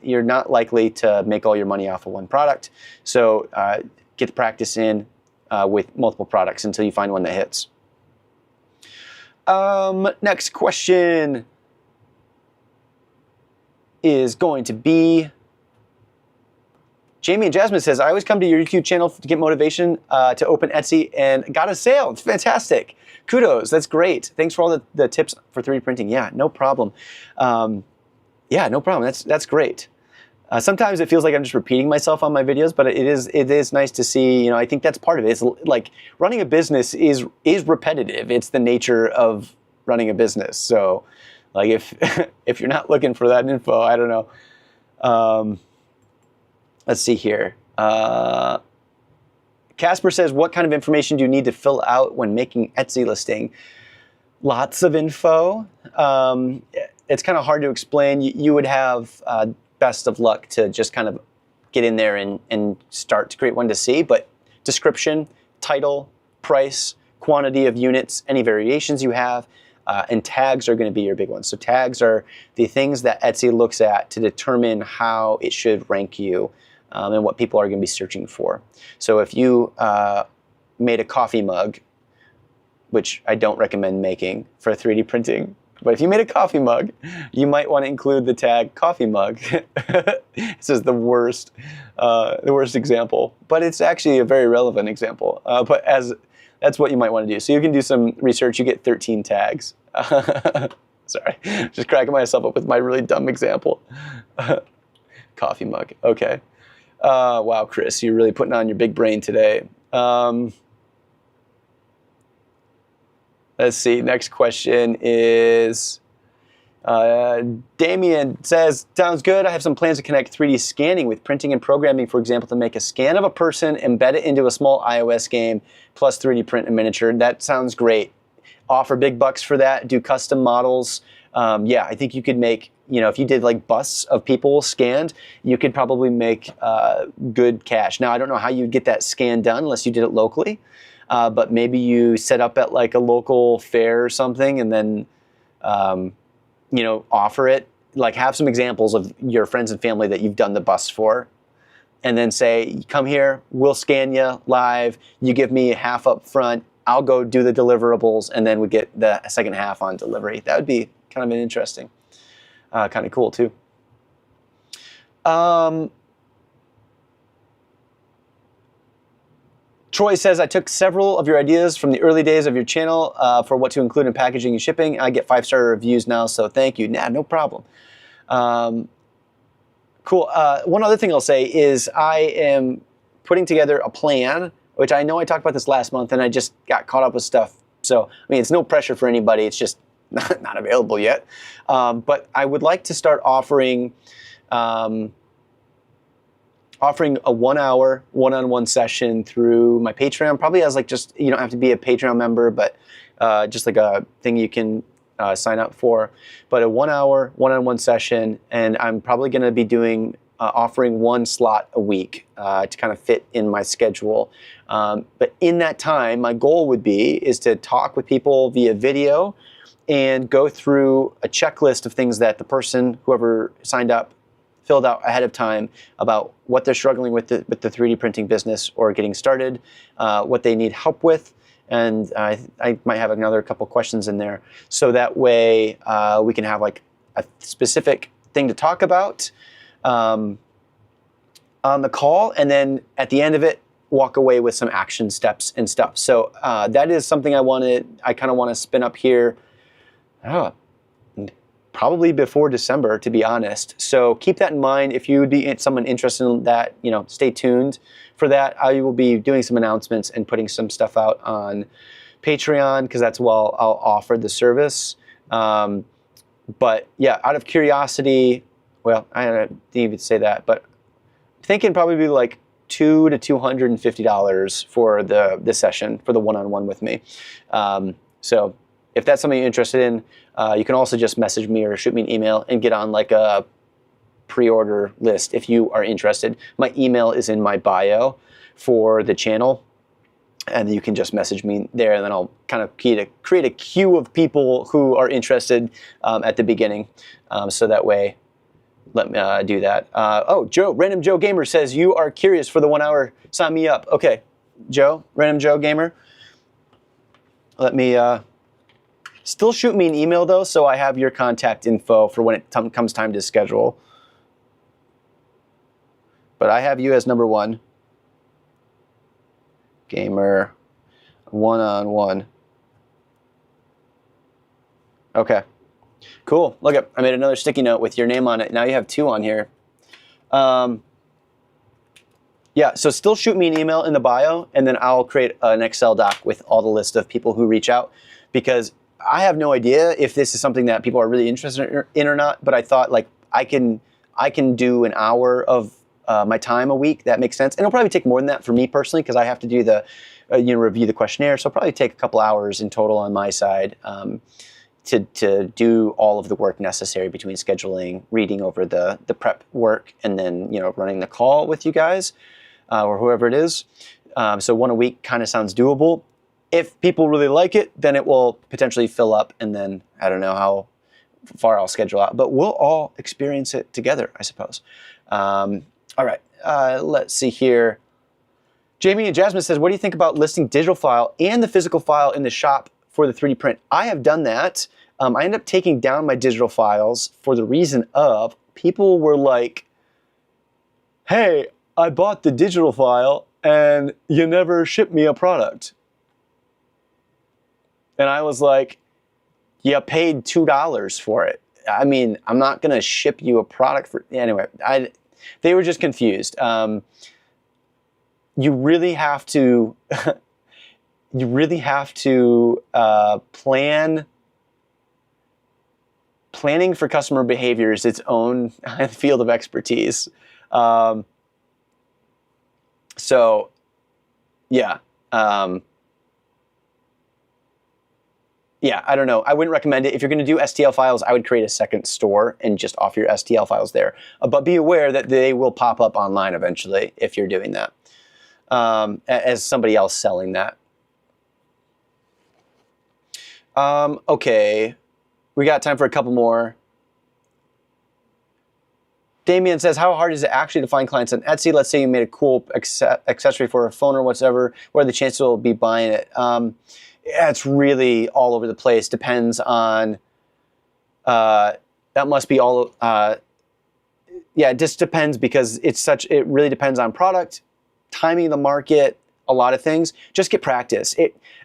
you're not likely to make all your money off of one product. So get the practice in with multiple products until you find one that hits. Next question is going to be, Jamie and Jasmine says, I always come to your YouTube channel to get motivation to open Etsy and got a sale. It's fantastic. Kudos, that's great. Thanks for all the tips for 3D printing. Yeah, no problem. Yeah, no problem, that's great. Sometimes it feels like I'm just repeating myself on my videos, but it is nice to see, I think that's part of it. It's like running a business is repetitive. It's the nature of running a business. So like if you're not looking for that info, I don't know. Let's see here. Casper says, what kind of information do you need to fill out when making Etsy listing? Lots of info. It's kind of hard to explain. You would have best of luck to just kind of get in there and start to create one to see, but description, title, price, quantity of units, any variations you have, and tags are going to be your big ones. So tags are the things that Etsy looks at to determine how it should rank you and what people are going to be searching for. So if you made a coffee mug, which I don't recommend making for 3D printing, but if you made a coffee mug, you might want to include the tag coffee mug. This is the worst example, but it's actually a very relevant example. But that's what you might want to do. So you can do some research. You get 13 tags. Sorry, just cracking myself up with my really dumb example. Coffee mug. Okay. Wow, Chris, you're really putting on your big brain today. Let's see, next question is, Damien says, sounds good. I have some plans to connect 3D scanning with printing and programming, for example, to make a scan of a person, embed it into a small iOS game, plus 3D print and miniature. That sounds great. Offer big bucks for that, do custom models. Yeah, I think you could make, if you did like busts of people scanned, you could probably make good cash. Now, I don't know how you'd get that scan done unless you did it locally. But maybe you set up at like a local fair or something and then, offer it, like have some examples of your friends and family that you've done the bus for, and then say, come here, we'll scan you live. You give me half up front, I'll go do the deliverables, and then we get the second half on delivery. That would be kind of an interesting, kind of cool too. Troy says, I took several of your ideas from the early days of your channel for what to include in packaging and shipping. I get 5-star reviews now, so thank you. Nah, no problem. Cool. One other thing I'll say is I am putting together a plan, which I know I talked about this last month, and I just got caught up with stuff. So, I mean, it's no pressure for anybody. It's just not available yet. But I would like to start offering a 1-hour one-on-one session through my Patreon, probably as like just, you don't have to be a Patreon member, but just like a thing you can sign up for. But a 1-hour one-on-one session, and I'm probably going to be doing offering 1 slot a week to kind of fit in my schedule. But in that time, my goal would be is to talk with people via video and go through a checklist of things that the person, whoever signed up, filled out ahead of time about what they're struggling with the 3D printing business or getting started, what they need help with, and I might have another couple questions in there, so that way we can have like a specific thing to talk about on the call, and then at the end of it, walk away with some action steps and stuff. So that is something I kind of want to spin up here. Probably before December, to be honest. So keep that in mind. If you would be someone interested in that, stay tuned for that. I will be doing some announcements and putting some stuff out on Patreon, because that's where I'll offer the service. But yeah, out of curiosity, well, I didn't even say that, but I'm thinking probably be like $200 to $250 for the session, for the one-on-one with me. So if that's something you're interested in, you can also just message me or shoot me an email and get on like a pre-order list if you are interested. My email is in my bio for the channel, and you can just message me there, and then I'll kind of create a queue of people who are interested at the beginning, so that way let me do that. Random Joe Gamer says, you are curious for the 1 hour, sign me up. Okay, Random Joe Gamer, let me... Still shoot me an email though, so I have your contact info for when it comes time to schedule. But I have you as number 1. Gamer, one-on-one. Okay, cool. Look, I made another sticky note with your name on it. Now you have 2 on here. Yeah, so still shoot me an email in the bio, and then I'll create an Excel doc with all the list of people who reach out, because I have no idea if this is something that people are really interested in or not, but I thought like I can do an hour of my time a week. That makes sense. And it'll probably take more than that for me personally, because I have to do the review the questionnaire. So it'll probably take a couple hours in total on my side to do all of the work necessary between scheduling, reading over the prep work, and then running the call with you guys or whoever it is. So 1 a week kind of sounds doable. If people really like it, then it will potentially fill up, and then I don't know how far I'll schedule out, but we'll all experience it together, I suppose. All right, let's see here. Jamie and Jasmine says, what do you think about listing digital file and the physical file in the shop for the 3D print? I have done that. I ended up taking down my digital files for the reason of people were like, hey, I bought the digital file and you never shipped me a product. And I was like, you paid $2 for it. I mean, I'm not going to ship you a product for... Anyway, they were just confused. You really have to... you really have to plan... Planning for customer behavior is its own field of expertise. So, yeah. Yeah, I don't know. I wouldn't recommend it. If you're going to do STL files, I would create a second store and just offer your STL files there. But be aware that they will pop up online eventually if you're doing that, as somebody else selling that. Okay, we got time for a couple more. Damien says, how hard is it actually to find clients on Etsy? Let's say you made a cool accessory for a phone or whatever. What are the chances will be buying it? Yeah, it's really all over the place. Depends on, that must be all, yeah, it just depends because it really depends on product, timing of the market, a lot of things. Just get practice.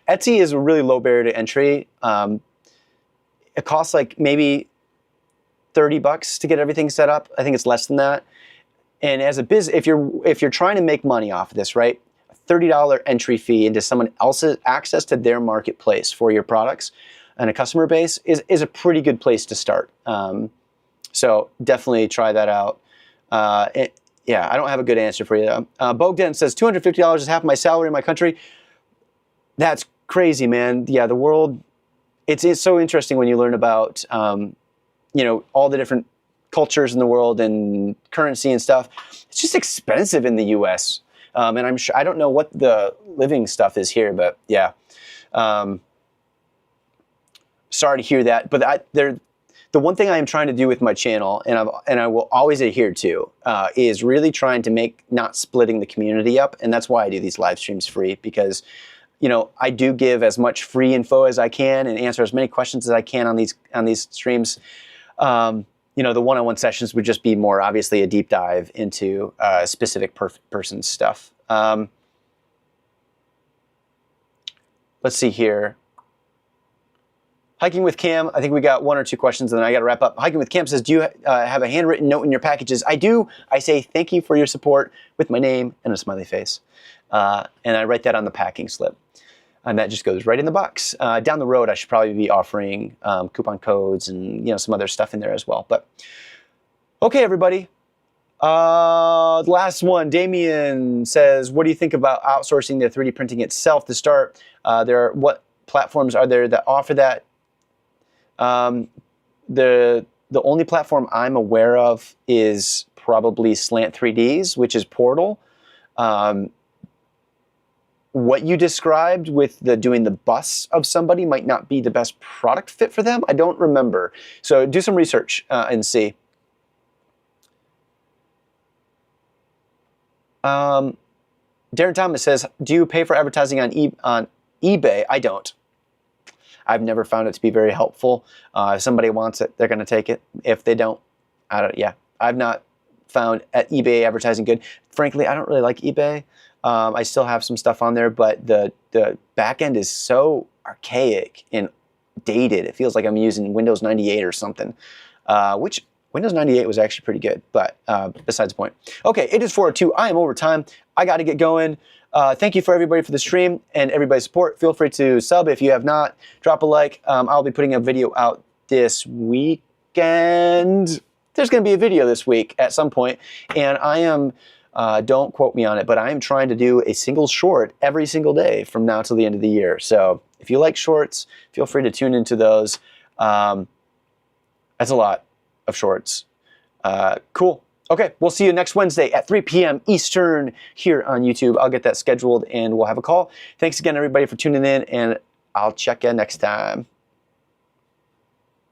Etsy is a really low barrier to entry. It costs like maybe $30 to get everything set up. I think it's less than that. And as a business, if you're trying to make money off of this, right? A $30 entry fee into someone else's access to their marketplace for your products and a customer base is a pretty good place to start. So definitely try that out. Yeah, I don't have a good answer for you. Bogdan says $250 is half my salary in my country. That's crazy, man. Yeah, the world. It's so interesting when you learn about you know, all the different cultures in the world and currency and stuff. It's just expensive in the U.S. And I'm sure, I don't know what the living stuff is here, but yeah. Sorry to hear that. But the one thing I am trying to do with my channel, and I will always adhere to, is really trying to make not splitting the community up. And that's why I do these live streams free, because you know, I do give as much free info as I can and answer as many questions as I can on these streams. You know, the one-on-one sessions would just be more obviously a deep dive into specific person's stuff. Let's see here. Hiking with Cam, I think we got one or two questions and then I got to wrap up. Hiking with Cam says, do you have a handwritten note in your packages? I do. I say thank you for your support with my name and a smiley face. And I write that on the packing slip. And that just goes right in the box. Down the road, I should probably be offering coupon codes and some other stuff in there as well. But okay, everybody. The last one, Damien says, what do you think about outsourcing the 3D printing itself to start? What platforms are there that offer that? The only platform I'm aware of is probably Slant 3Ds, which is Portal. What you described with doing the bus of somebody might not be the best product fit for them. I don't remember. So do some research and see. Darren Thomas says, do you pay for advertising on eBay? I don't. I've never found it to be very helpful. If somebody wants it, they're going to take it. If they don't, yeah. I've not found at eBay advertising good. Frankly, I don't really like eBay. I still have some stuff on there, but the back end is so archaic and dated. It feels like I'm using Windows 98 or something, which Windows 98 was actually pretty good, but besides the point. Okay, it is 4:02. I am over time. I got to get going. Thank you for everybody for the stream and everybody's support. Feel free to sub if you have not. Drop a like. I'll be putting a video out this weekend. There's going to be a video this week at some point, and I am... don't quote me on it, but I am trying to do a single short every single day from now till the end of the year. So if you like shorts, feel free to tune into those. That's a lot of shorts. Cool. Okay, we'll see you next Wednesday at 3 p.m. Eastern here on YouTube. I'll get that scheduled and we'll have a call. Thanks again, everybody, for tuning in, and I'll check in next time.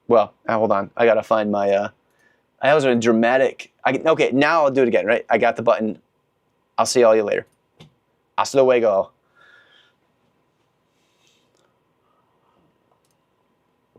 Well, hold on. I got to find my... that was a dramatic... okay, now I'll do it again, right? I got the button. I'll see all you later. Hasta luego.